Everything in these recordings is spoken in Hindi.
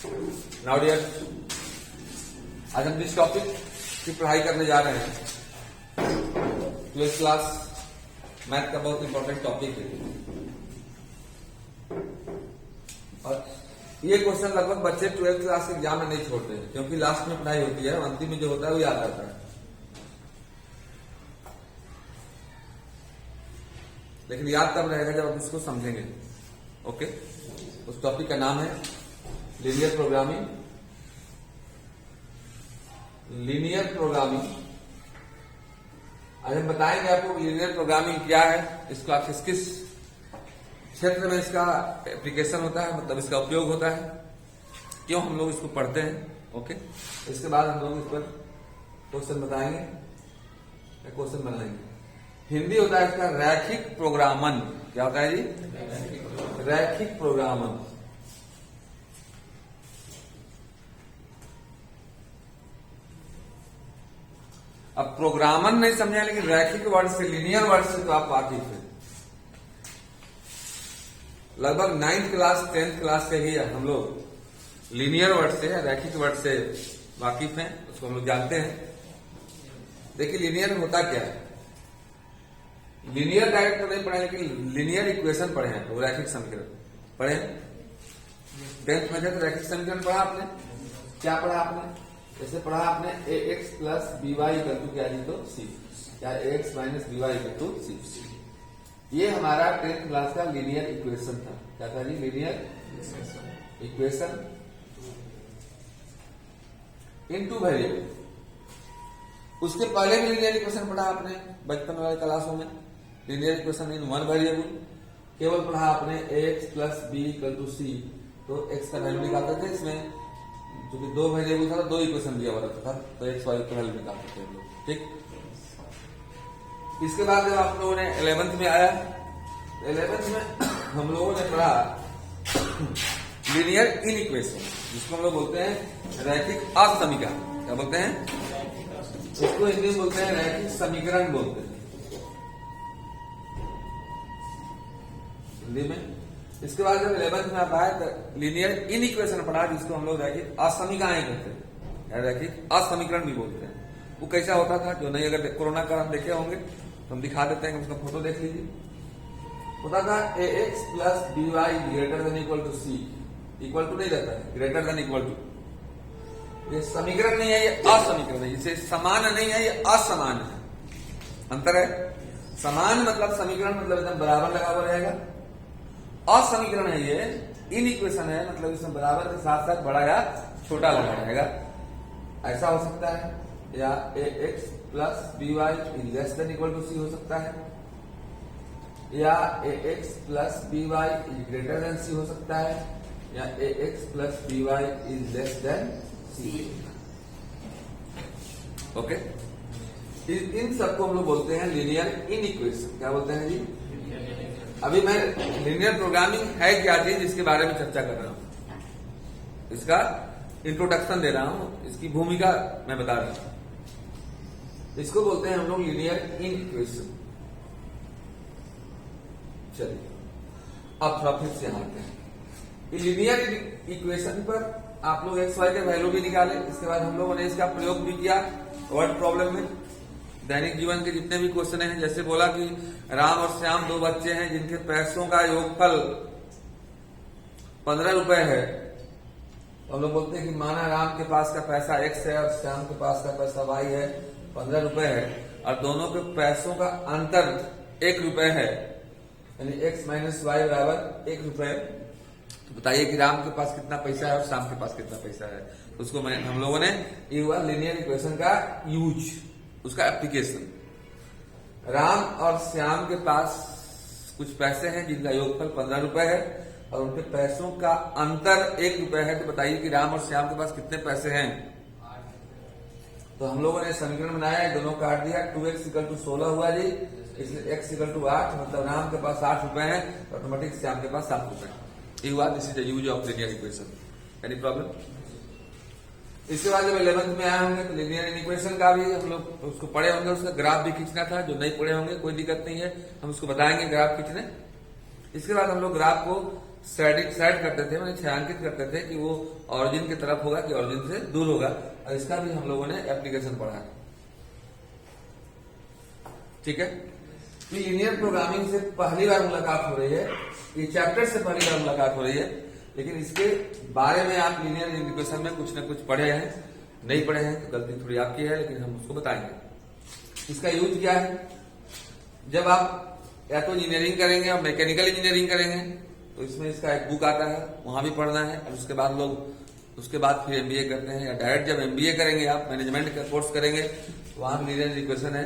नाउ डियर, आज हम जिस टॉपिक की पढ़ाई करने जा रहे हैं 12th क्लास मैथ का बहुत इंपॉर्टेंट टॉपिक है। और ये क्वेश्चन लगभग बच्चे 12th क्लास के एग्जाम में नहीं छोड़ते हैं, क्योंकि लास्ट में पढ़ाई होती है, अंतिम में जो होता है वो याद आता है। लेकिन याद तब रहेगा जब आप इसको समझेंगे। ओके, उस टॉपिक का नाम है लीनियर प्रोग्रामिंग। लीनियर प्रोग्रामिंग आज हम बताएंगे आपको लीनियर प्रोग्रामिंग क्या है, इसका किस किस क्षेत्र में इसका एप्लीकेशन होता है, मतलब इसका उपयोग होता है, क्यों हम लोग इसको पढ़ते हैं। ओके, इसके बाद हम लोग इस पर क्वेश्चन बताएंगे, क्वेश्चन बनाएंगे। हिंदी होता है इसका रैखिक प्रोग्रामन। क्या होता है जी? रैखिक प्रोग्रामन। अब प्रोग्रामन नहीं समझा, लेकिन रैखिक वर्ड से, लीनियर वर्ड से तो आप वाकिफ हैं। लगभग 9th क्लास 10th क्लास से ही हम लोग लीनियर वर्ड से, रैखिक वर्ड से वाकिफ हैं, उसको हम लोग जानते हैं। देखिए लीनियर होता क्या है। लीनियर डायरेक्ट तो नहीं पढ़े, लेकिन लीनियर इक्वेशन पढ़े हैं, वो रैखिक समीकरण पढ़े। 10th में थे तो रैखिक समीकरण पढ़ा आपने। क्या पढ़ा आपने? जैसे पढ़ा आपने ax plus B y equal to क्या जी, तो c, या ax minus b y equal to c। ये हमारा 10th क्लास का लीनियर इक्वेशन था। क्या था जी? Linear equation in two variable. उसके पहले भी लीनियर इक्वेशन पढ़ा आपने बचपन वाले क्लासों में। Linear equation in one variable केवल पढ़ा आपने ax plus b equal to c। तो x का वैल्यू निकालते थे, इसमें क्योंकि 2 वेरिएबल था तो 2 इक्वेशन दिया हुआ रहता था, तो x वाई का वैल्यू निकालते थे हम लोग। ठीक, इसके बाद जब आप लोगों ने 11th में आया, 11th में हम लोगों ने पढ़ा लीनियर इनइक्वेशन, जिसको हम लोग बोलते हैं रैखिक असमीकरण। क्या बोलते हैं? इसको हिंदी में बोलते हैं रैखिक समीकरण बोलते हैं हिंदी में। इसके बाद जब 11th में आप आए तो लीनियर इनइक्वेशन पढ़ा, जिसको हम लोग रैखिक असमीकरण कहते हैं, रैखिक असमीकरण भी बोलते हैं। वो कैसा होता था, जो नहीं अगर कोरोना का हम देखे होंगे तो हम दिखा देते हैं, उसका फोटो देख लीजिए। होता था ax plus B y greater than equal to c. Equal to नहीं रहता है, ग्रेटर देन इक्वल टू। ये समीकरण नहीं है, ये असमीकरण है। इसे समान नहीं है, ये असमान है। अंतर है। समान मतलब समीकरण मतलब एकदम बराबर लगा हुआ रहेगा। असमीकरण है ये, इनइक्वेशन है, मतलब इसमें बराबर के साथ साथ बड़ा या छोटा लगा रहेगा। ऐसा हो सकता है, या ax plus B Y is less than equal to C हो सकता है, या ax plus B Y is greater than C हो सकता है, या ax plus B Y is less than C. Okay, इन सबको हम लोग बोलते हैं लीनियर इनइक्वेशन। क्या बोलते हैं जी? अभी मैं लीनियर प्रोग्रामिंग है क्या चीज, इसके बारे में चर्चा कर रहा हूं, इसका इंट्रोडक्शन दे रहा हूं, इसकी भूमिका मैं बता रहा हूं। इसको बोलते हैं हम लोग लीनियर इनइक्वेशन। चलिए अब थोड़ा फिर से आते हैं। लीनियर इक्वेशन पर आप लोग एक्स वाई के वैल्यू भी निकाले। इसके बाद हम लोगों ने इसका प्रयोग भी किया वर्ड प्रॉब्लम में। दैनिक जीवन के जितने भी क्वेश्चन हैं, जैसे बोला कि राम और श्याम 2 बच्चे हैं जिनके पैसों का योगफल 15 रुपए है। तो हम लोग बोलते हैं कि माना राम के पास का पैसा x है और श्याम के पास का पैसा y है, 15 रुपए है, और दोनों के पैसों का अंतर 1 रुपए है, यानी x माइनस वाई बराबर 1 रुपए। तो बताइए कि राम के पास कितना पैसा है और श्याम के पास कितना पैसा है। तो उसको हम लोगों ने ये हुआ लीनियर इक्वेशन का यूज, उसका एप्लीकेशन। राम और श्याम के पास कुछ पैसे हैं जिनका योगफल 15 रुपए है, और उनके पैसों का अंतर 1 रुपए है। तो बताइए कि राम और श्याम के पास कितने पैसे हैं। तो हम लोगों ने समीकरण बनाया, दोनों काट दिया। 2x इक्वल टू 16 हुआ जी, इसलिए x इक्वल टू 8, मतलब राम के पास 8 रुपए है, ऑटोमेटिक श्याम के पास 7 रुपए। ये हुआ, this is the use of linear equation. Any problem? इसके बाद जब 11th में आए होंगे तो लीनियर इक्वेशन का भी हम लोग उसको पढ़े होंगे, उसका ग्राफ भी खींचना था। जो नहीं पढ़े होंगे कोई दिक्कत नहीं है, हम उसको बताएंगे ग्राफ खींचने। इसके बाद हम लोग ग्राफ को सेट करते थे, मैंने छायांकित करते थे कि वो ऑरिजिन की तरफ होगा कि ऑरिजिन से दूर होगा, और इसका भी हम लोगों ने एप्लीकेशन पढ़ा है। ठीक है, तो लीनियर प्रोग्रामिंग से पहली बार मुलाकात हो रही है, ये चैप्टर से पहली बार मुलाकात हो रही है, लेकिन इसके बारे में आप लीनियर इंटीग्रेशन में कुछ न कुछ पढ़े हैं, नहीं पढ़े हैं तो गलती थोड़ी आपकी है, लेकिन हम उसको बताएंगे। इसका यूज क्या है, जब आप या तो इंजीनियरिंग करेंगे और मैकेनिकल इंजीनियरिंग करेंगे तो इसमें इसका एक बुक आता है, वहां भी पढ़ना है, और उसके बाद फिर एमबीए करते हैं, या डायरेक्ट जब एमबीए करेंगे आप मैनेजमेंट का कोर्स करेंगे तो वहां लीनियर इक्वेशन है,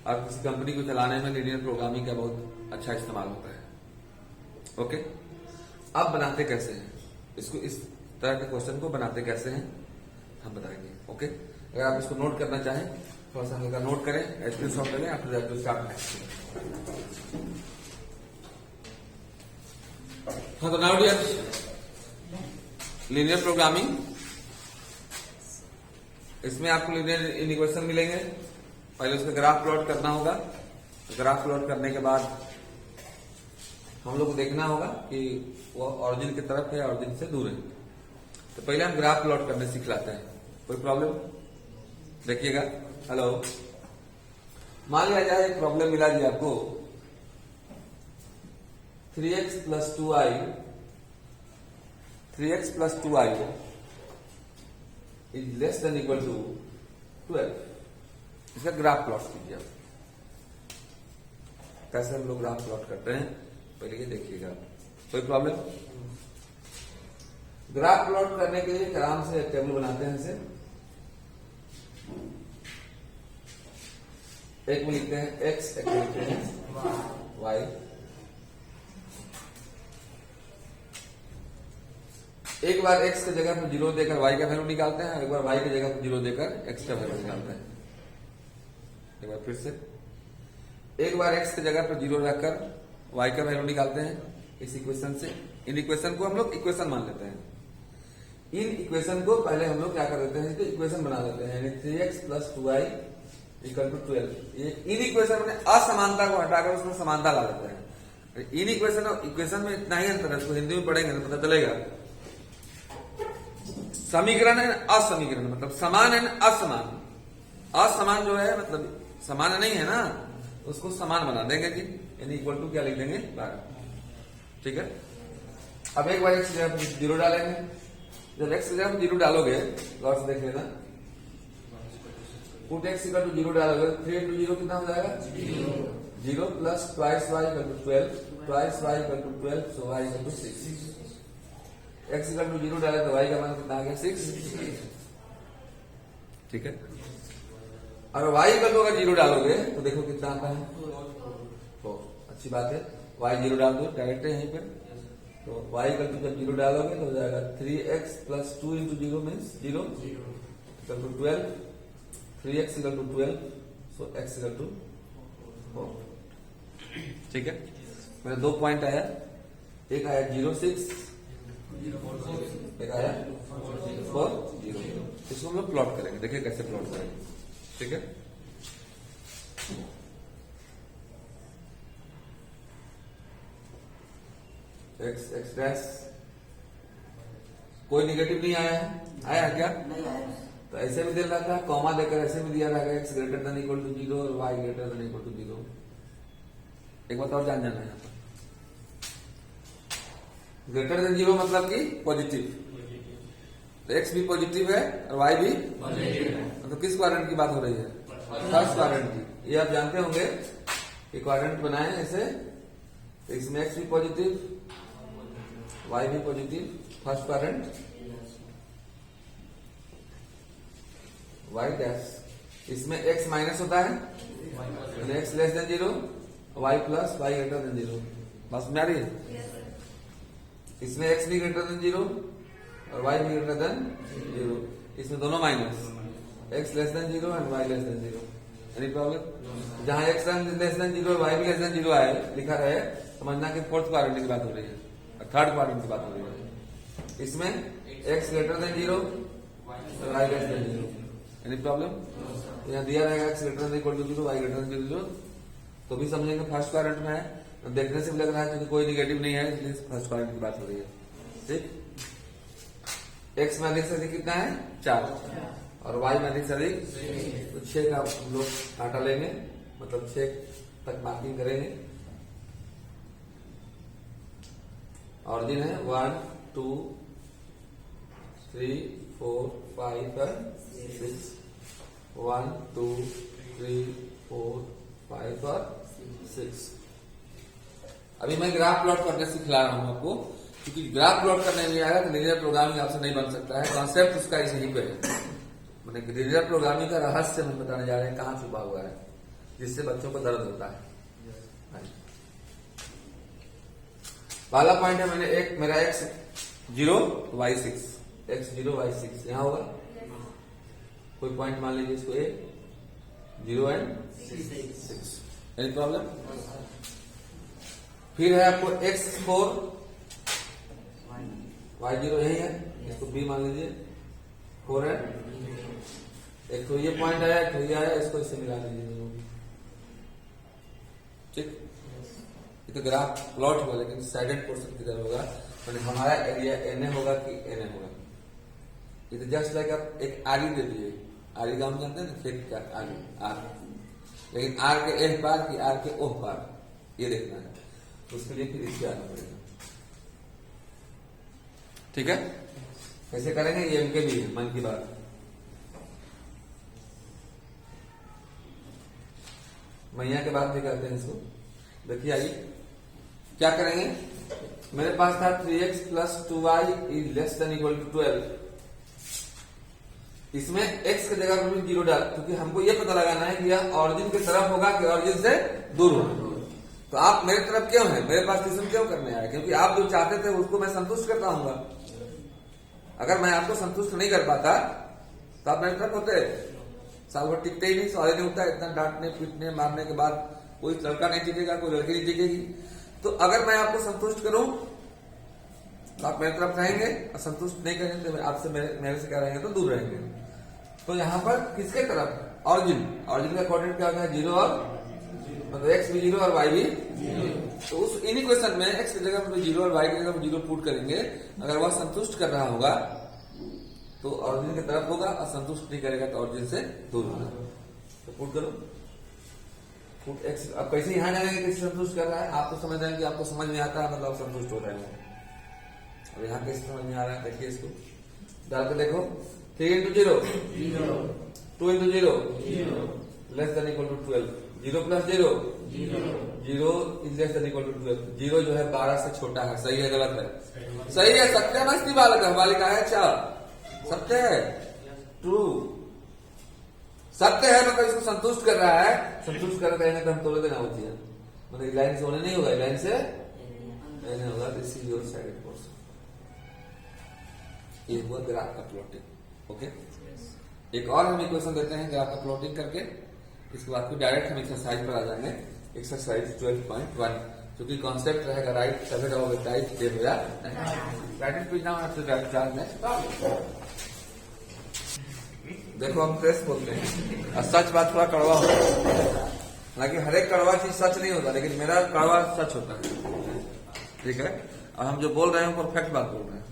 और किसी कंपनी को चलाने में लीनियर प्रोग्रामिंग का बहुत अच्छा इस्तेमाल होता है। ओके, अब बनाते कैसे हैं इसको, इस तरह के क्वेश्चन को बनाते कैसे हैं हम बताएंगे। ओके, अगर आप इसको नोट करना चाहें थोड़ा सा हल्का नोट करें, स्क्रीनशॉट करें, आफ्टर दैट टू स्टार्ट। हाँ, तो नाउ डियर लीनियर प्रोग्रामिंग, इसमें आपको लीनियर इक्वेशन मिलेंगे, पहले उसका ग्राफ प्लॉट करना होगा, ग्राफ प्लॉट करने के बाद हम लोग को देखना होगा कि वो ऑरिजिन की तरफ है, ऑरिजिन से दूर है। तो पहले हम ग्राफ प्लॉट करने सीख लाते हैं, कोई प्रॉब्लम? देखिएगा, हेलो, मान लिया जाए एक प्रॉब्लम मिला जी आपको, 3x plus 2i is less than equal to 12। इसका ग्राफ प्लॉट कीजिए आप। कैसे हम लोग ग्राफ प्लॉट करते हैं पहले ये देखिएगा, कोई प्रॉब्लम? ग्राफ प्लॉट करने के लिए आराम से एक टेबल बनाते हैं, इसे एक में लिखते हैं x, एक में लिखते हैं y। एक बार x की जगह पर 0 देकर y का वैल्यू निकालते हैं, एक बार y की जगह पर 0 देकर x का वैल्यू निकालते हैं। एक बार फिर से, एक बार x की जगह पर 0 रखकर y का वैल्यू निकालते हैं इस इक्वेशन से। इन इक्वेशन को हम लोग इक्वेशन मान लेते हैं। इन इक्वेशन को पहले हम लोग क्या कर देते हैं, इसको इक्वेशन बना देते हैं, यानी 3x plus 2i equal to 12। इन इक्वेशन में असमानता को हटाकर उसमें समानता ला देते हैं। इन इक्वेशन और इक्वेशन में इतना ही अंतर है, इसको हिंदी में पढ़ेंगे तो पता चलेगा। समीकरण है असमीकरण, मतलब समान है असमान। असमान जो है मतलब समान नहीं है ना, उसको समान बना देंगे जी, यानी इक्वल टू क्या लिख देंगे 12। ठीक है, अब एक बार x की जगह पर 0 डालेंगे। जब x की जगह पर 0 डालोगे, गौर से देख लेना, पुट x इक्वल टू 0 डालोगे, 3 into 0 कितना हो जाएगा 0 plus twice y equal to 12, twice y equal to 12, so y equal to 6। x equal to 0 डाले तो y का मान कितना आ गया 6। ठीक है, और y इक्वल टू अगर 0 डालोगे तो देखो कितना आता है, तो अच्छी बात है, y 0 डाल दो डायरेक्ट है यहीं पर, तो y इक्वल टू जब 0 डालोगे तो हो जाएगा 3x plus 2 into 0 means 0 equal to 12, 3x equal to 12, so x equal to 4। ठीक है, मेरा 2 पॉइंट आया, एक आया 0.6, एक आया 4.0। इसको हम लोग प्लॉट करेंगे, देखिए कैसे प्लॉट करेंगे। ठीक है, x डैश, कोई निगेटिव नहीं आया है, आया क्या? तो ऐसे भी दे रहा था, कॉमा देकर ऐसे भी दिया रहेगा, x greater than equal to 0 और y greater than equal to 0। एक बात और जान जाना है, ग्रेटर देन 0 मतलब कि पॉजिटिव, तो x भी पॉजिटिव है और y भी पॉजिटिव है, मतलब किस क्वाड्रेंट की बात हो रही है? फर्स्ट क्वाड्रेंट की। ये आप जानते होंगे कि क्वाड्रेंट बनाए ऐसे, तो इसमें x भी पॉजिटिव, y भी positive, first quadrant, y dash, इसमें x माइनस होता है, x less than 0, y plus, y greater than 0। बात समझ आ रही है? इसमें x भी ग्रेटर देन 0 और y भी ग्रेटर देन 0, इसमें दोनों minus, x less than 0 and y less than 0। Any problem? जहां x लेस देन 0 और y भी लेस देन 0 आए लिखा रहे, समझना कि फोर्थ क्वाड्रेंट की बात हो रही है और थर्ड क्वाड्रेंट की बात हो रही है। इसमें x ग्रेटर देन 0 और y less than 0। Any problem? यहाँ दिया रहेगा x greater than equal to 0, y greater than 0, तो भी समझेंगे फर्स्ट क्वाड्रेंट में है। देखने से भी लग रहा है क्योंकि कोई निगेटिव नहीं है, इसलिए फर्स्ट क्वाड्रेंट की बात हो रही है। ठीक, एक्स में अधिक से अधिक कितना है 4 और वाई में अधिक से अधिक तो 6 का हम लोग कांटा लेंगे, मतलब 6 तक मार्किंग करेंगे। ऑरिजिन है 1 2 3 4 5 और 6, 1 2 3 4 5 और 6। अभी मैं ग्राफ प्लॉट करने सिखला रहा हूं आपको, क्योंकि ग्राफ प्लॉट करने में आएगा तो लीनियर प्रोग्रामिंग आपसे नहीं बन सकता है। कॉन्सेप्ट उसका यही पे है, मैंने लीनियर प्रोग्रामिंग का रहस्य हम बताने जा रहे हैं कहां छुपा हुआ है, जिससे बच्चों को दर्द होता है। पहला पॉइंट है मैंने एक मेरा x 0 y 6, x 0 y 6 यहां होगा। कोई पॉइंट मान लीजिए इसको a 0 एंड 6, एनी प्रॉब्लम। फिर है आपको x 4 y 0 यही है, इसको b मान लीजिए 4 है। एक तो ये पॉइंट आया, एक तो ये आया, इसको इससे मिला लीजिए। ठीक, ये तो ग्राफ प्लॉट होगा, लेकिन साइडेड पोर्शन किधर होगा, मतलब हमारा एरिया एन होगा कि एन होगा। ये तो जस्ट लाइक आप एक आरी दे दिए, आरी गांव जानते हैं ना, खेत का आरी आर, लेकिन आर के एह पार की आर के ओह पार ये देखना है, तो उसके लिए फिर इससे आना पड़ेगा। ठीक है, कैसे करेंगे ये उनके भी मन की बात। मैया के बाद भी करते हैं इसको, देखिए आइए क्या करेंगे। मेरे पास था 3x plus 2y is less than equal to 12। इसमें x की जगह पर 0 डाल, क्योंकि हमको ये पता लगाना है कि यह ऑरिजिन की तरफ होगा कि ऑरिजिन से दूर होगा। तो आप मेरे तरफ क्यों है, मेरे पास ट्यूशन क्यों करने आए, क्योंकि आप जो चाहते थे उसको मैं संतुष्ट करता हूँ। अगर मैं आपको संतुष्ट नहीं कर पाता तो आप मेरे तरफ होते, साल भर टिकते ही नहीं, सवाल नहीं उठता। इतना डांटने पीटने मारने के बाद कोई लड़का नहीं टिकेगा, कोई लड़की नहीं टिकेगी। तो अगर मैं आपको संतुष्ट करूं तो आप मेरी तरफ रहेंगे, और संतुष्ट नहीं करेंगे तो आपसे मेरे से क्या रहेंगे तो दूर रहेंगे। तो यहाँ पर किसके तरफ ऑरिजिन, ऑरिजिन का कोऑर्डिनेट क्या होता है 0 और मतलब x भी 0 और y भी 0। तो उस इन इक्वेशन में x की जगह पर 0 और y की जगह पर 0 पुट करेंगे। अगर वह संतुष्ट कर रहा होगा तो ऑरिजिन की तरफ होगा, और संतुष्ट नहीं करेगा तो ऑरिजिन से दूर होगा। तो पुट करो, पुट x। अब कैसे यहां जाएंगे किसी संतुष्ट कर रहा है, आप तो समझ रहे हैं कि आपको समझ में आता है, मतलब संतुष्ट हो रहे हैं। अब यहाँ कैसे समझ में आ रहा है, देखिए इसको डाल के देखो। 3 into 0 2 into 0 less than equal to 12, 0 plus 0 0 is less than equal to 12। 0 जो है 12 से छोटा है, सही है गलत है, सही है, सत्य मस्ती बालक है, बालिका है, अच्छा सत्य है, ट्रू सत्य है, मतलब इसको संतुष्ट कर रहा है। संतुष्ट कर रहे हैं तो हम तोड़ देना होती है, मतलब लाइन से होने नहीं होगा, लाइन से नहीं होगा। This is your sided portion. ये हुआ ग्राफ का प्लॉटिंग। ओके, एक और हम इक्वेशन देते हैं ग्राफ का प्लॉटिंग करके, इसके बाद फिर डायरेक्ट हम एक्सरसाइज पर आ जाएंगे। एक्सरसाइज 12.1, क्योंकि कॉन्सेप्ट रहेगा राइट सभी रहोगे टाइट दे हो right page now after right charge next. देखो हम प्रेस बोलते हैं, और सच बात थोड़ा कड़वा होता है, हालांकि हर एक कड़वा चीज सच नहीं होता, लेकिन मेरा कड़वा सच होता है। ठीक है, और हम जो बोल रहे हैं परफेक्ट बात बोल रहे हैं।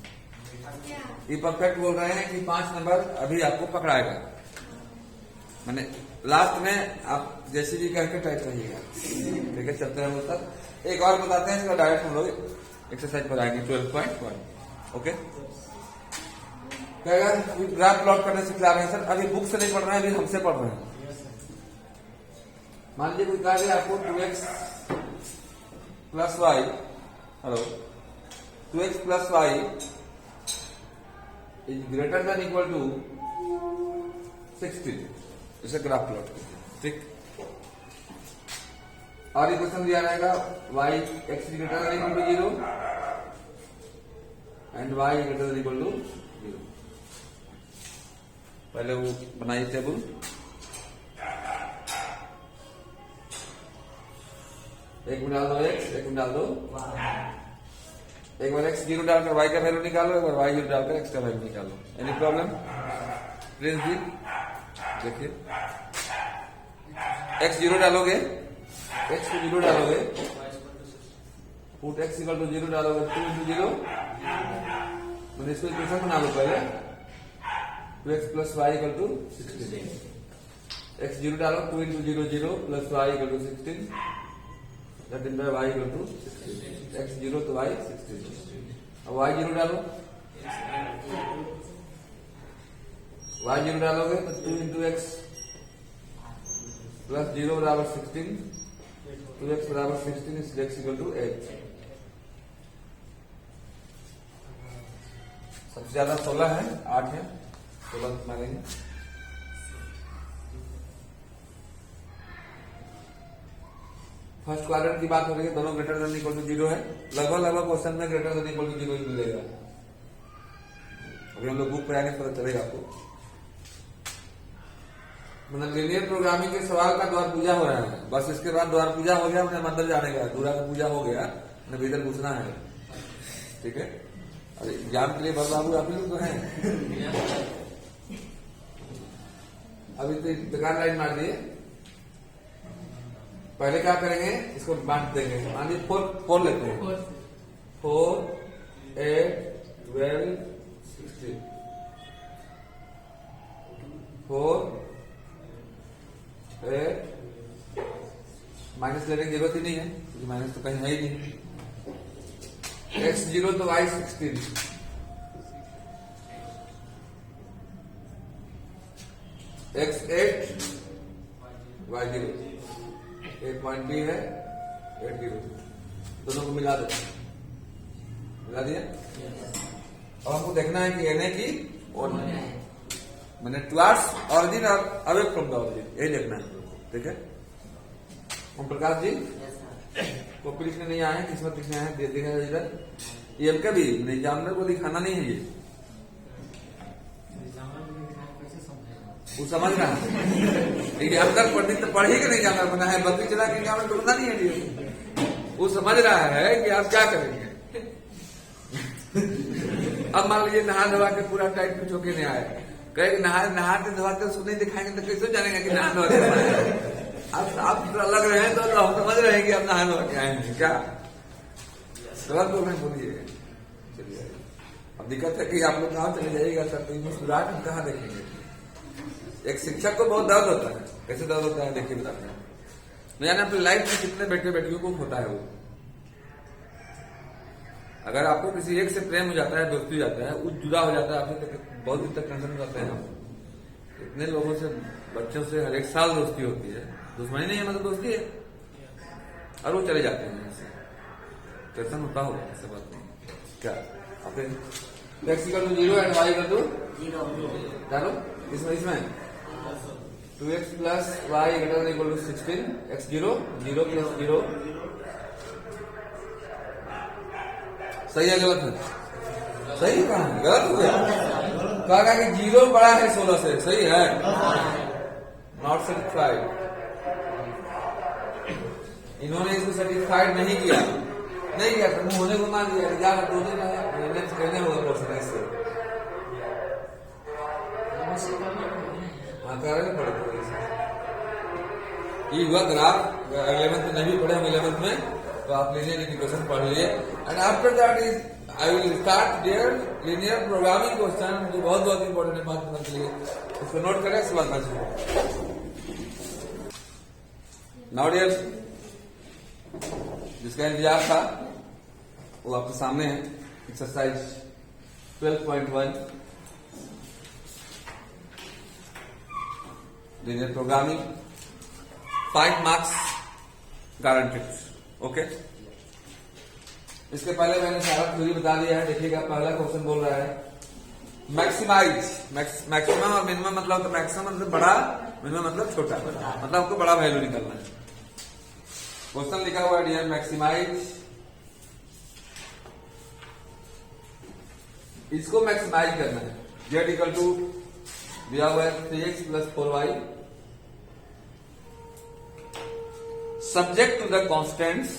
ये परफेक्ट बोल रहे हैं कि 5 नंबर अभी आपको पकड़ाएगा, मैंने लास्ट में आप जैसे भी करके टाइप रहिएगा। ठीक है, चलते हैं तक। एक और बताते हैं, इसका डायरेक्ट हम लोग एक्सरसाइज पर आएंगे 12.1। ओके, ग्राफ प्लॉट करने सिखला रहे हैं सर, अभी बुक से नहीं पढ़ रहे हैं, अभी हमसे पढ़ रहे हैं। मान लीजिए कोई कहा गया आपको 2x plus y, hello 2x plus y is greater than equal to 16, इसे ग्राफ प्लॉट कीजिए। ठीक, और इक्वेशन दिया रहेगा y x greater than equal to 0 and y greater than equal to 0। पहले वो बनाइए टेबल, एक में डाल दो x, एक में डाल दो एक बार x 0 डालकर y का वैल्यू निकालो, एक बार y 0 डालकर x का वैल्यू निकालो। एनी प्रॉब्लम प्रिंस जी? देखिए x 0 डालोगे, x को 0 डालोगे पुट x इक्वल टू 0 डालोगे 2 इंटू 0, मैंने इसको इक्वेशन बना लो पहले, 2x plus y equal to 16, x 0 डालो 2 into 0 0 plus y equal to 16, that is y equal to 16, x 0 तो y 16, अब y 0 डालो, y 0 डालोगे तो 2 इंटू x प्लस 0 बराबर 16, 2x बराबर 16 इज x इक्वल टू 8। सबसे ज्यादा 16 है, 8 है, 16 मानेंगे। फर्स्ट क्वाड्रेंट की बात हो रही है, दोनों ग्रेटर देन इक्वल टू 0 है, लगभग क्वेश्चन में ग्रेटर देन इक्वल टू 0 ही मिलेगा। अभी हम लोग बुक पे आने पता चलेगा आपको। मतलब लीनियर प्रोग्रामिंग के सवाल का द्वार पूजा हो रहा है, बस इसके बाद द्वार पूजा हो गया, उन्हें मंदिर जाने का, दूरा का पूजा हो गया, उन्हें भीतर घुसना है, ठीक है। अरे एग्जाम के लिए बाबू आप लोग तो हैं, अभी तो बेकार लाइन मार दिए। पहले क्या करेंगे, इसको बांट देंगे, मान लीजिए 4 लेते हैं, 4 8 12 16, 4 माइनस लेने की जरूरत ही नहीं है, क्योंकि माइनस तो कहीं है ही नहीं। x 0 तो y 16, x 8 y 0, एक पॉइंट बी है 8 0, दोनों को मिला दो, मिला दिया। अब हमको देखना है कि एन की और मैंने टुवर्ड्स ऑरिजिन और अवे फ्रॉम द ऑरिजिन, यही देखना है, ठीक है। ओम प्रकाश जी कॉपी लिखने नहीं आए, किस्मत लिखने आए, दे देगा इधर। ये एम का भी एग्जामिनर को दिखाना नहीं है, ये वो समझ रहा है, एग्जामिनर पंडित तो पढ़ ही के नहीं जाना बना है, बकरी चला के एग्जामिनर को पता नहीं है ये, वो समझ रहा है कि आप क्या करेंगे। अब मान लीजिए नहा धोवा के पूरा टाइट कुछ होके नहीं आया, कहे नहाते धोवाते उसको नहीं दिखाएंगे तो कैसे जानेंगे कि नहा धोवा के आप लग रहे हैं तो हम समझ रहे हैं कि आप नहा धोवा के आए हैं क्या, गलत बोल रहे बोलिए। चलिए अब दिक्कत है कि आप लोग कहाँ चले जाइएगा सर, तो मुस्कुराहट हम कहाँ देखेंगे। एक शिक्षक को बहुत दर्द होता है, कैसे दर्द होता है देखिए बताते हैं, न जाने अपनी लाइफ में कितने बेटे बेटियों को होता है वो। अगर आपको किसी एक से प्रेम हो जाता है, दोस्ती हो जाता है, वो जुदा हो जाता है आपसे, तो बहुत दिन तक टेंशन करते हैं हम। इतने लोगों से, बच्चों से हर एक साल दोस्ती होती है, दुश्मनी नहीं है मतलब दोस्ती है, और वो चले जाते हैं ऐसे, टेंशन होता हो, ऐसे बात नहीं क्या। आप x equal to 0 and y equal to 0 डालो, इसमें 2x plus y greater than equal to 16, x 0 0 plus 0, सही है गलत है? सही कहा है, गलत हो गया, कहा कि 0 बड़ा है 16 से, सही है, नॉट सेटिस्फाइड। इन्होंने इसको सेटिस्फाइड नहीं किया तो मुंह होने को मान दिया, क्या कहने होगा क्वेश्चन इससे, हाँ करने पड़े। ये हुआ ग्राफ, 11th में नहीं पढ़े हम 11th में, तो आप लीनियर इंटीग्रेशन पढ़ लिए, and after that is I will start their linear programming question, जो बहुत इंपॉर्टेंट है बात के लिए, उसको नोट करें, इसके बाद नाउ डियर, जिसका इंतजार था वो आपके सामने है, exercise 12.1 linear programming, 5 marks guaranteed, okay. इसके पहले मैंने सारा थ्योरी बता दिया है, देखिएगा पहला क्वेश्चन बोल रहा है मैक्सिमाइज, मैक्सिमम और मिनिमम मतलब, तो मैक्सिमम मतलब बड़ा, मिनिमम मतलब छोटा, मतलब आपको बड़ा वैल्यू निकालना है। क्वेश्चन लिखा हुआ है डियर मैक्सिमाइज, इसको मैक्सिमाइज करना है, z इक्वल टू दिया हुआ है 3x plus 4y, subject to the constants,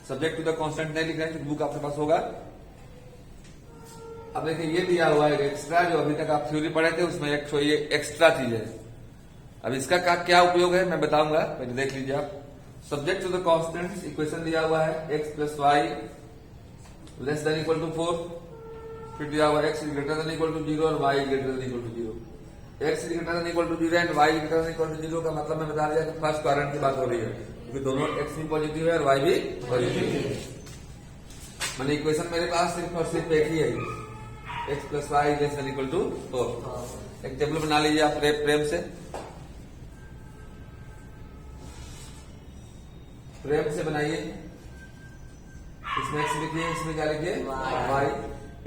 subject to the constant नहीं लिख रहे हैं, बुक आपके पास होगा। अब देखिए ये दिया हुआ है एक्स्ट्रा, जो अभी तक आप थ्योरी पढ़े थे उसमें एक ये एक्स्ट्रा चीज है। अब इसका क्या उपयोग है मैं बताऊंगा, पहले देख लीजिए आप। Subject to the constant equation दिया हुआ है x plus y less than equal to 4, फिर दिया हुआ x is greater than equal to 0 और y greater than equal to 0। X is greater than equal to 0 and y greater than equal to 0 का मतलब मैं बता दिया कि फर्स्ट क्वाड्रेंट की बात हो रही है, क्योंकि दोनों एक्स भी पॉजिटिव है और वाई भी पॉजिटिव है। मैंने इक्वेशन मेरे पास सिर्फ और सिर्फ एक ही है, x plus y less than equal to 4। एक टेबल बना लीजिए आप प्रेम से बनाइए। इसमें एक्स लिखिए, इसमें क्या लिखिए वाई।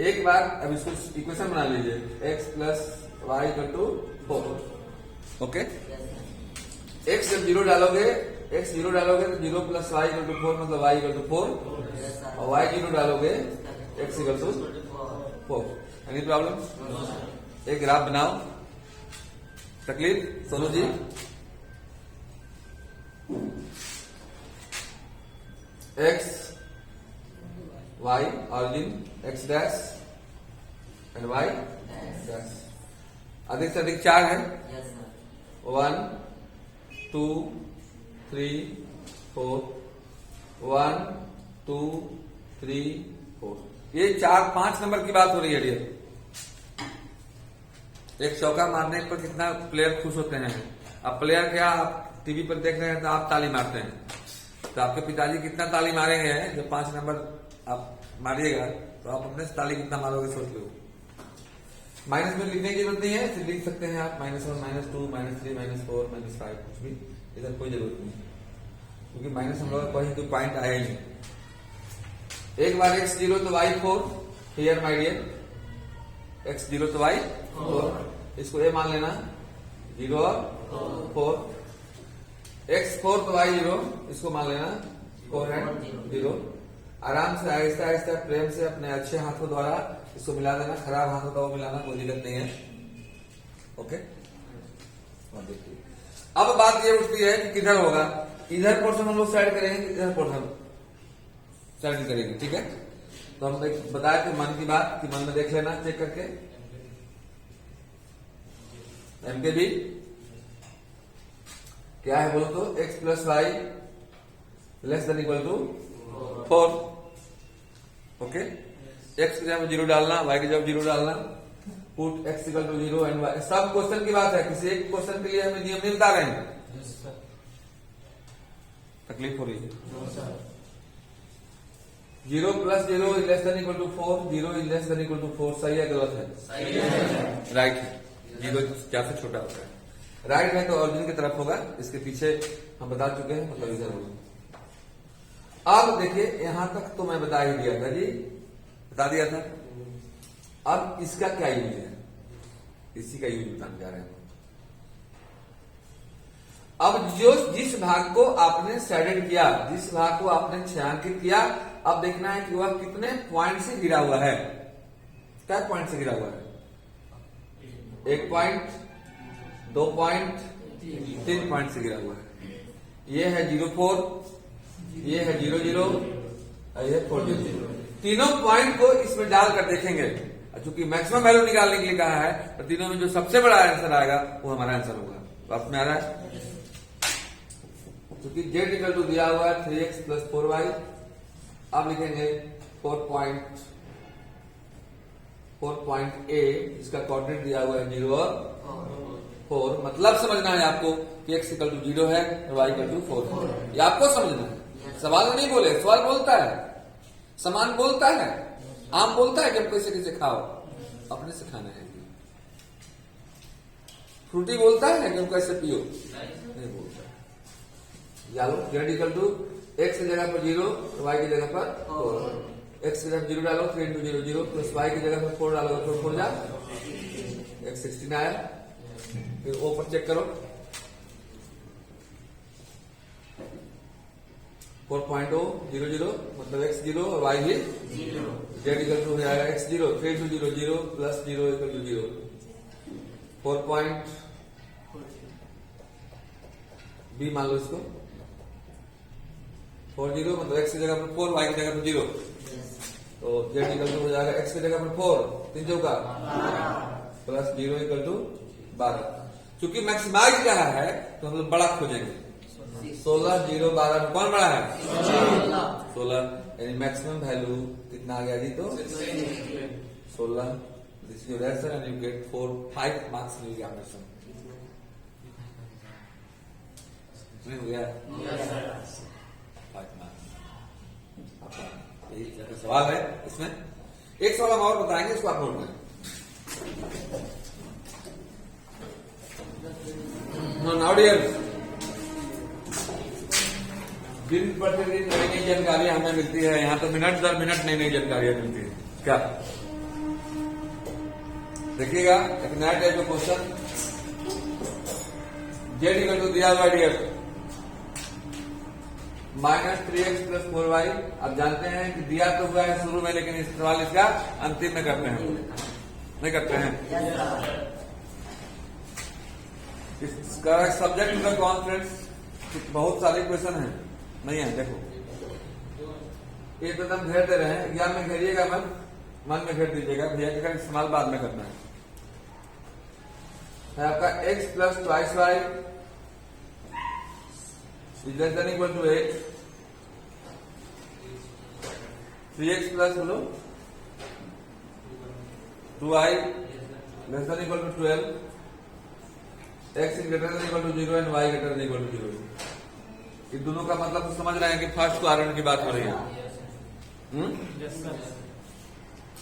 एक बार अब इसको इक्वेशन बना लीजिए, x plus y equal to 4। Okay, x जब 0 डालोगे तो 0 प्लस वाई इक्वल टू 4 मतलब वाई इक्वल टू 4, और वाई 0 डालोगे X equal to 4। Any problem? एक ग्राफ बनाओ। तकलीफ Sonu ji? X Y origin X dash and Y dash. अधिक से अधिक 4 है। 1 2 3 4 1 2 3 4। ये 4-5 नंबर की बात हो रही है डियर। एक चौका मारने पर कितना प्लेयर खुश होते हैं। अब प्लेयर क्या, आप टीवी पर देख रहे हैं तो आप ताली मारते हैं, तो आपके पिताजी कितना ताली मारेंगे जब 5 नंबर आप मारिएगा, तो आप अपने से ताली कितना मारोगे सोच लो। माइनस में लिखने की जरूरत नहीं है, फिर लिख सकते हैं आप -1 -2 -3 -4 -5 कुछ भी, इधर कोई जरूरत नहीं, क्योंकि माइनस हम लोग कोई पॉइंट आया ही नहीं। एक बार x 0 तो y 4, here my dear x 0 तो y 4, इसको a मान लेना 0 और 4। x 4 तो y 0, इसको मान लेना 4 एंड 0। आराम से आहिस्ता आहिस्ता प्रेम से अपने अच्छे हाथों द्वारा इसको मिला देना, खराब हाथों का वो मिलाना कोई दिक्कत नहीं है। ओके, और देखिए अब बात ये उठती है कि किधर होगा। इधर पोर्शन हम लोग साइड करेंगे, इधर पोर्शन साइड करेंगे, ठीक है। तो हम बताया कि मन की बात कि मन में देख लेना चेक करके। MKB क्या है बोलो तो, x plus y less than equal to 4। Okay, x की जगह 0 डालना, y की जगह 0 डालना, put x equal to 0 and y। सब क्वेश्चन की बात है, किसी एक क्वेश्चन के लिए हमें नियम नहीं बता रहे हैं। तकलीफ हो रही है? 0 plus 0 is less than equal to 4, 0 is less than equal to 4। सही है गलत है? सही है, राइट है। 0 क्या से छोटा होता है, राइट है तो ऑरिजिन की तरफ होगा। इसके पीछे हम बता चुके हैं, मतलब इधर होगा। अब देखिए यहां तक तो मैं बता ही दिया था जी, बता दिया था। अब इसका क्या यूज है, इसी का यूज बताने जा रहे हैं। अब जिस भाग को आपने शेडेड किया, जिस भाग को आपने छायांकित किया, अब देखना है कि वह कितने पॉइंट से गिरा हुआ है। क्या पॉइंट से गिरा हुआ है? 1 पॉइंट, 2 पॉइंट, 3 पॉइंट से गिरा हुआ है। ये है 0-4, ये है 0-0 और ये 4-0। तीनों पॉइंट को इसमें डालकर देखेंगे, चूंकि मैक्सिमम वैल्यू निकालने के लिए कहा है, तो तीनों में जो सबसे बड़ा आंसर आएगा वो हमारा आंसर होगा। बात में आ रहा है? क्योंकि z इक्वल टू दिया हुआ है 3x प्लस 4y। अब लिखेंगे 4 पॉइंट A, इसका कोऑर्डिनेट दिया हुआ है 0 और 4। मतलब समझना है आपको कि x इक्वल टू 0 है और y इक्वल टू 4। ये आपको समझना है, सवाल नहीं बोले। सवाल बोलता है, सामान बोलता है, आम बोलता है कि हम कैसे कैसे खाओ, अपने से खाना है। फ्रूटी बोलता है कि हम कैसे पियो, नहीं बोलता है। यालो z इक्वल टू x की जगह पर 0, y की जगह पर 4। x की जगह 0 डालो, 3 × 0 0, प्लस y की जगह पर 4 डालो, 4 जा x 16 आया। फिर ओ पर चेक करो, 4.0 0 0 मतलब x 0 और y भी 0। z इक्वल टू हो जाएगा x 0, 3 × 0 0 plus 0 equal to 0। 4 point b मान लो इसको, 4 0 मतलब x की जगह पर 4, y की जगह पर 0, तो z इक्वल टू हो जाएगा x की जगह पर 4, 3 चौका प्लस 0 इक्वल टू 12। क्योंकि मैक्सिमाइज कहा है तो हम लोग बड़ा खोजेंगे, 16, 0, 12 में कौन बड़ा है? 16। यानी मैक्सिमम वैल्यू कितना आ गया जी? तो 16। This your answer and you get 5 marks in examination. हो गया 5 मार्क्स। यही सवाल है इसमें। एक सवाल हम और बताएंगे, इसको आप नोट करें। नाउ डियर, दिन प्रतिदिन नई नई जानकारियां हमें मिलती है। यहाँ तो मिनट दर मिनट नई नई जानकारियां मिलती है। क्या देखिएगा, एक नया टाइप का क्वेश्चन। जेड इक्वल टू दिया हुआ डियर -3x + 4y। आप जानते हैं कि दिया तो हुआ है शुरू में, लेकिन इस सवाल इसका अंतिम में करते हैं, नहीं करते हैं। इसका सब्जेक्ट का कौन फ्रेंड्स? बहुत सारे क्वेश्चन हैं, नहीं है। देखो ये तो एकदम घेर दे रहे हैं। एग्जाम में घेरिएगा मन में घेर दीजिएगा। भैया का इस्तेमाल बाद में करना है। आपका x + 2y > 8, 3x + 2y > 12, x > 0 and y > 0। इन दोनों का मतलब तो समझ रहे हैं कि फर्स्ट क्वाड्रेंट की बात हो रही है।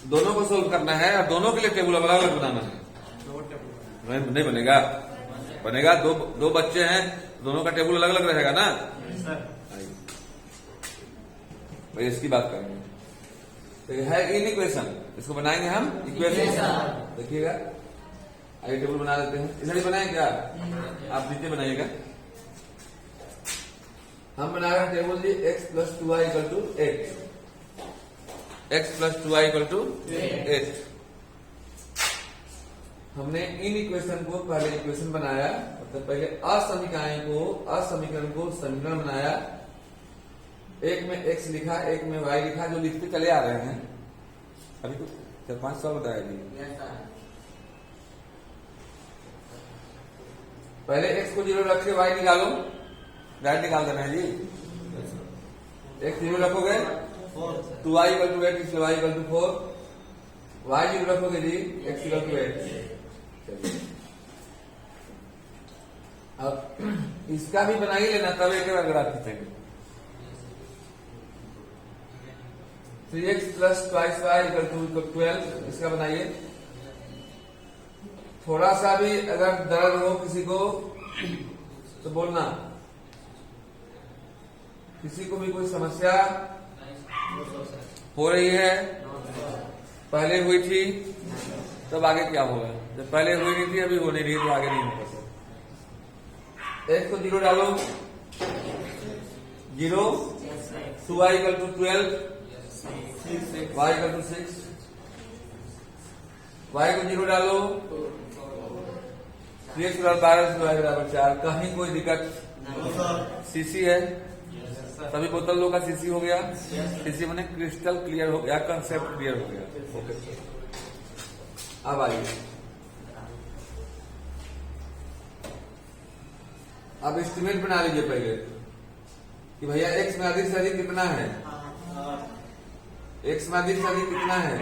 दोनों को सोल्व करना है और दोनों के लिए टेबल अलग अलग बनाना है। नहीं बनेगा? बनेगा। दो बच्चे हैं, दोनों का टेबल अलग अलग रहेगा ना। भाई इसकी बात करेंगे। तो है इन इक्वेशन, इसको बनाएंगे हम इक्वेशन। देखिएगा, आइए टेबल बना देते हैं। इधर ही बनाए क्या? आप नीचे बनाइएगा। हम बना रहे हैं टेबल जी x + 2y = 8। x + 2y = 8। हमने इन इक्वेशन को पहले इक्वेशन बनाया, मतलब पहले असमीकरण को समीकरण बनाया। एक में x लिखा, एक में y लिखा, जो लिखते चले आ रहे हैं। अभी तो 4-5 सवाल बताया जी। पहले x को 0 रख के y निकालो, डायरेक्ट निकाल देना है जी। x 0 रखोगे 2y = 8, इसलिए y = 4। y 0 रखोगे जी, x = 8। अब इसका भी बना ही लेना, तब एक बार ग्राफ खींचेंगे। 3x + 2y = 12, इसका बनाइए। थोड़ा सा भी अगर दर्द हो किसी को तो बोलना। किसी को भी कोई समस्या हो रही है, पहले हुई थी तब आगे क्या होगा? जब पहले हुई नहीं थी, अभी हो नहीं रही, तो आगे नहीं होगा। x को 0 डालो, 0, 2y = 12, y = 6, y को 0 डालो, 3x = 12, y = 4। कहीं कोई दिक्कत? सीसी है, सभी बोतल लोग का सीसी हो गया। सीसी मैंने क्रिस्टल क्लियर हो गया, कंसेप्ट क्लियर हो गया। ओके, अब आइए, अब एस्टिमेट बना लीजिए पहले कि भैया x में अधिक से अधिक कितना है। x में अधिक से अधिक कितना है?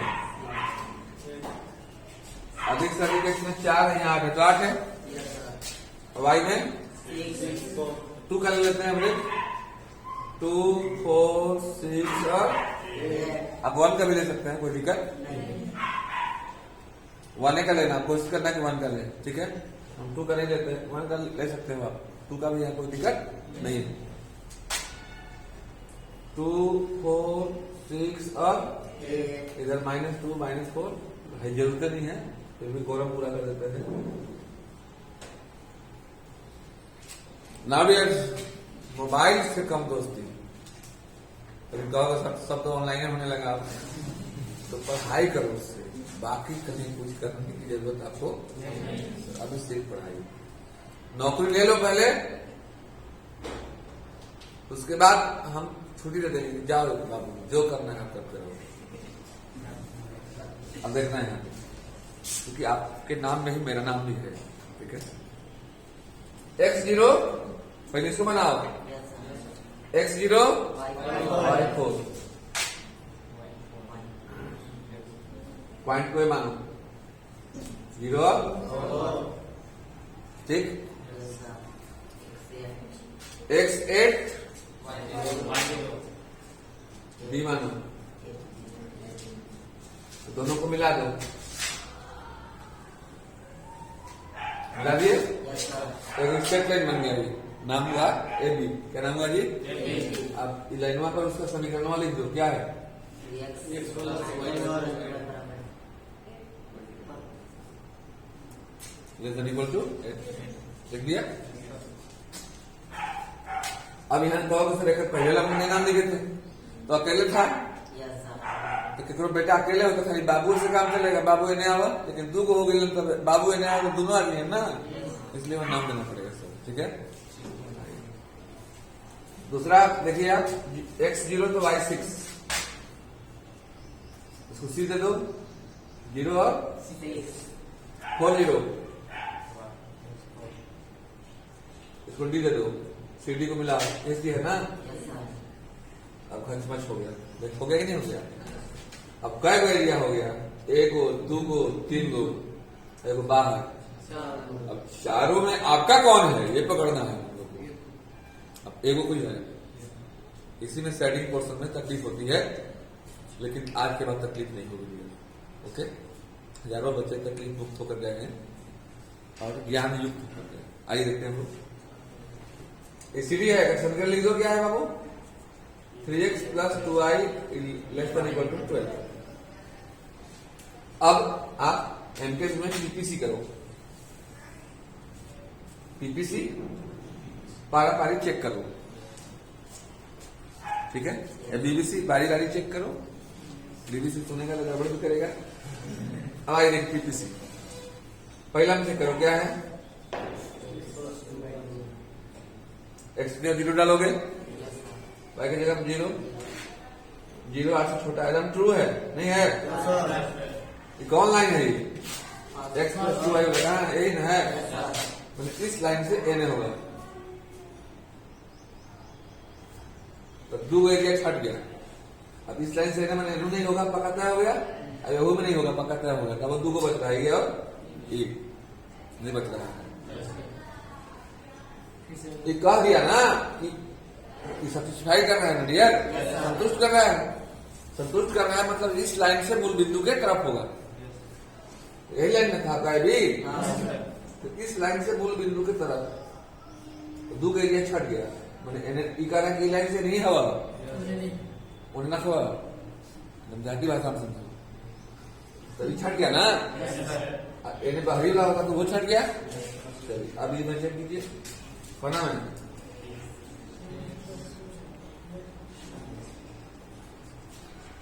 अधिक से अधिक x में 4 है, यहाँ 8 है, तो 8 है। y में 2 कर लेते हैं हमने, 2, 4, 6 और आप 1 का भी ले सकते हैं, कोई दिक्कत नहीं। 1 का लेना, कोशिश करना कि 1 का ले, ठीक है। हम 2 का नहीं लेते हैं, 1 का ले सकते हैं आप। 2 का भी यहाँ कोई दिक्कत नहीं है। 2, 4, 6 और इधर -2, -4 है, जरूरत नहीं है, फिर भी कोरम पूरा कर देते हैं। नाउ डियर, मोबाइल से कम दोस्ती। सब तो ऑनलाइन होने लगा, तो पढ़ाई करो उससे, बाकी कहीं कुछ करने की जरूरत आपको नहीं। अभी सिर्फ पढ़ाई। नौकरी ले लो पहले, उसके बाद हम छुट्टी दे देंगे, जाओ बाबू जो करना है आप करते रहो। अब देखना है, क्योंकि आपके नाम में ही मेरा नाम भी है, ठीक है। x 0 पहले इसको बनाओ, Yes, sir. x0 y4 point को मानो 0 ठीक, Yes, sir. x8 b मानो, तो दोनों को मिला दो, मिला दिए, Yes, sir. एक स्ट्रेट लाइन बन गया जी, नाम हुआ ए बी, क्या नाम हुआ जी? अब लाइन पर उसका समीकरण लिख दो, क्या है? 3x plus y बराबर लेस देन इक्वल टू 8 लिख दिया। अब यहाँ दो से लेकर पहले हमने नाम लिखे थे, तो अकेले था, Yes, sir. तो कितने बेटा अकेले हो तो खाली बाबू से काम चलेगा, बाबू इन्हें आवा, लेकिन दू को हो गई तो बाबू इन्हें आवा, दोनों आदमी है ना, इसलिए वह नाम देना पड़ेगा सर, ठीक है। दूसरा देखिए आप, x0 तो y6, इसको सी दे दो, 0 और 40, इसको डी दे दो, सी डी को मिला, एस डी है ना। Yes, sir. अब खर्च मच हो गया, हो गया कि नहीं हो गया? अब कै गो एरिया हो गया? 1 गो, 2 गो, 3 गो, एगो बाहर। अब चारों में आपका कौन है ये पकड़ना है हम लोग को। अब एगो कोई है, इसी में सेटिंग पोर्शन में तकलीफ होती है, लेकिन आज के बाद तकलीफ नहीं होगी। ओके, हजारों बच्चे तकलीफ मुक्त होकर गए हैं और ज्ञान युक्त होकर गए। आइए देखते हैं हम लोग, सीडी है, समीकरण लिख दो, क्या है बाबू? 3x plus 2i less than equal to 12। अब आप एमकेएस में पीपीसी करो, पीपीसी पारा पारी चेक करो, ठीक है। बीबीसी बारी बारी चेक करो, बीबीसी सुनेगा तो गड़बड़ भी करेगा। अब आइए देख पीपीसी, पहला में चेक करो, क्या है? एक्स में 0 डालोगे, y की जगह 0, 0 8 से छोटा, एकदम ट्रू है नहीं है? ये कौन लाइन है? ये x प्लस 2y होगा, एन है, मतलब इस लाइन से एन होगा, तो 2 एरिया छट गया। अब इस लाइन से एन मैंने नहीं होगा, पक्का तय हो गया, अब वो में नहीं होगा, पक्का तय होगा, तब 2 को बच रहा है, ये और ये नहीं बच रहा है। ये कह दिया ना कि सेटिस्फाई कर रहा है ना डियर, संतुष्ट कर रहा है, संतुष्ट कर रहा है, मतलब इस लाइन से मूल बिंदु के तरफ होगा, यही लाइन में था का भी, तो इस लाइन से मूल बिंदु की तरफ, तो 2 का एरिया छट गया, मैंने ई लाइन से नहीं हवा उन्हें ना हवा, जाती भाषा में समझो, तभी छट गया ना, इन्हें बाहरी वाला होगा तो वो छट गया। चलिए अब ये मैं चेक कीजिए, बना है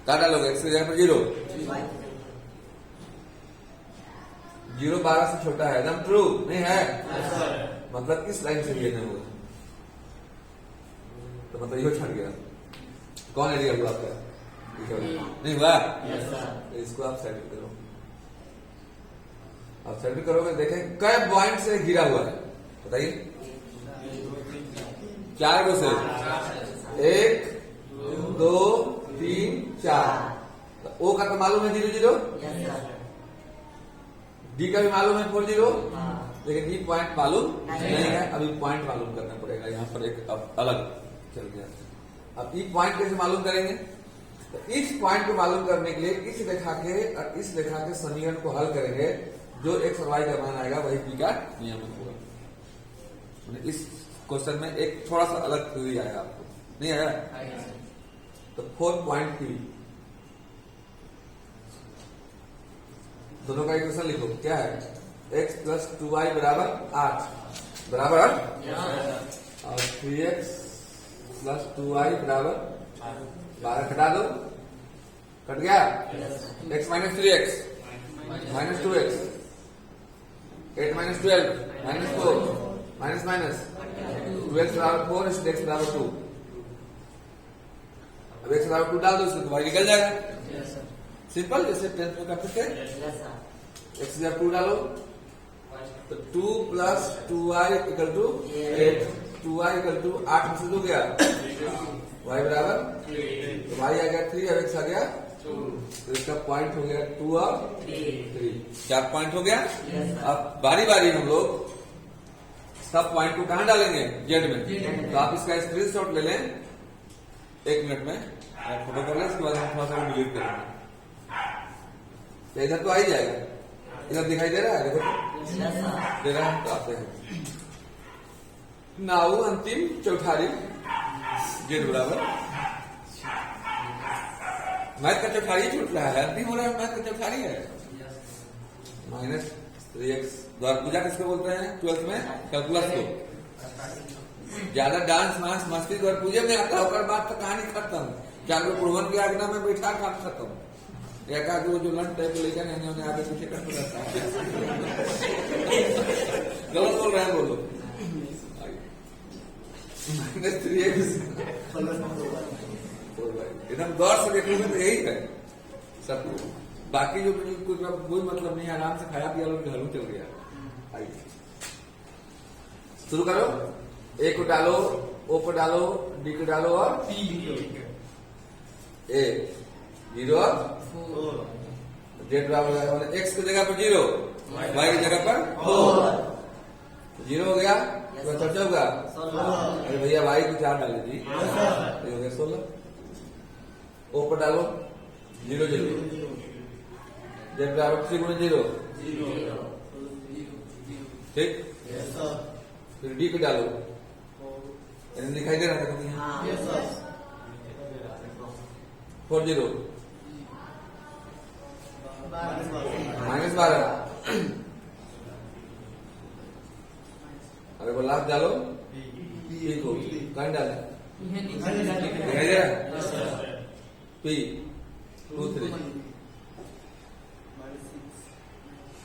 क्या डालोगे? x की जगह पर 0, 0 12 से छोटा है, एकदम ट्रू नहीं है, मतलब इस लाइन से ये नहीं होगा, तो मतलब ये छट गया। कौन एरिया हुआ आपका? नहीं हुआ, तो इसको आप सेट करो, आप सेट करोगे, देखें कै पॉइंट से घिरा हुआ है, बताइए? 4 गो से, 1 2 3 4, तो ओ का तो मालूम है 0 0, डी का भी मालूम है 4 0, लेकिन ई पॉइंट मालूम नहीं है। अभी पॉइंट मालूम करना पड़ेगा, यहाँ पर एक अब अलग चल गया। अब ई पॉइंट कैसे मालूम करेंगे? तो इस पॉइंट को मालूम करने के लिए इस रेखा के और इस रेखा के समीकरण को हल करेंगे, जो x और y का मान आएगा वही p का नियमन होगा। इस क्वेश्चन में एक थोड़ा सा अलग थ्योरी आया, आपको नहीं आया? तो 4.3 दोनों का इक्वेशन लिखो, क्या है? x प्लस 2y बराबर 8 बराबर, और 3x प्लस 2y बराबर 12 घटा दो, कट गया। x minus 3x minus 2x, 8 minus 12 minus 4 minus minus 12 बराबर 4, इसलिए x बराबर 2। अब x बराबर 2 डाल दो, इसमें y निकल जाएगा, सिंपल, जैसे 10th में करते थे। x जब 2 डालो तो 2 plus 2y equal to 8, 2y equal to 8 में से 2 गया, y बराबर, तो y आ गया 3 और x आ गया 2, तो इसका पॉइंट हो गया 2 और 3। क्या पॉइंट हो गया? अब बारी बारी हम लोग सब पॉइंट को कहां डालेंगे? जेड में। तो आप इसका स्क्रीनशॉट ले लें 1 मिनट में, फोटो कर लें, इसके बाद हम थोड़ा सा डिलीट करेंगे। तो इधर तो आ ही जाएगा, इधर दिखाई दे रहा है, देखो दे रहा है, तो आते हैं नाउ अंतिम चौठारी जेड बराबर, मैथ का चौठारी छूट रहा है, अंतिम हो रहा है, मैथ का चौठारी है -3x। द्वार पूजा किसको बोलते हैं 12th में? कैलकुलस को। ज्यादा डांस मांस मस्ती द्वार पूजे में आता होकर बात तो कहानी खत्म। क्या लोग पुरवन की आज्ञा में बैठा काम खत्म। एक आगे वो जो लंच टाइप लेकर नहीं उन्हें आगे पीछे करते रहता है। गलत बोल रहे हैं, बोलो। -3x एकदम गौर से देखने में तो यही है सब। बाकी जो कुछ कोई मतलब नहीं है, आराम से खाया पिया लोग घरों चल गया। आइए शुरू करो। ए को डालो, ओ को डालो, डी को डालो और ए 0 और जेड बराबर एक्स की जगह पर 0, वाई की जगह पर 0 हो गया, तो चर्चा होगा। अरे भैया वाई को 4 डाले जी, तो हो गया 16। ओ पर डालो 0 0, जेड बराबर 3 गुणे 0, ठीक। फिर डी को डालो, दिखाई दे रहा था 4 0 -12। अरे वो लाभ डालो, पी को कहीं डाले, दिखाई दे रहा पी 2 3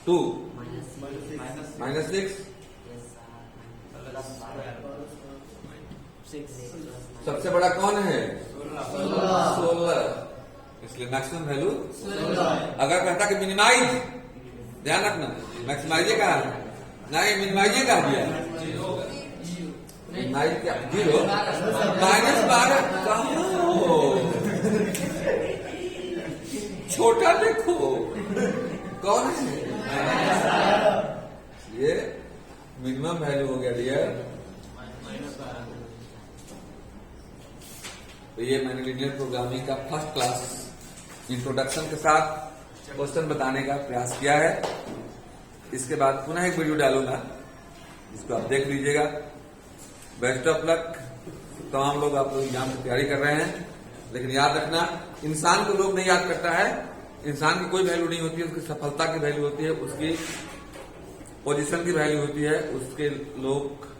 2 -6। सबसे बड़ा कौन है? 16, इसलिए मैक्सिमम वैल्यू 16। अगर कहता कि मिनिमाइज, ध्यान रखना, मैक्सिमाइज कहा है, नहीं मिनिमाइज कहा दिया, मिनिमाइज क्या 0 -12 कहा हो, छोटा देखो कौन है, ये मिनिमम वैल्यू हो गया डियर। तो ये मैंने लीनियर प्रोग्रामिंग का फर्स्ट क्लास इंट्रोडक्शन के साथ क्वेश्चन बताने का प्रयास किया है। इसके बाद पुनः एक वीडियो डालूंगा, जिसको आप देख लीजिएगा। Best of luck. तमाम लोग आप लोग एग्जाम की तैयारी कर रहे हैं, लेकिन याद रखना, इंसान को लोग नहीं याद करता है। इंसान की कोई वैल्यू नहीं होती है, उसकी सफलता की वैल्यू होती है, उसकी पोजीशन की वैल्यू होती है। उसके लोग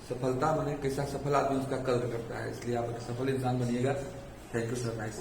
सफलता बने, कैसा सफल आदमी उसका कदर करता है। इसलिए आप एक सफल इंसान बनिएगा। Thank you sir, nice.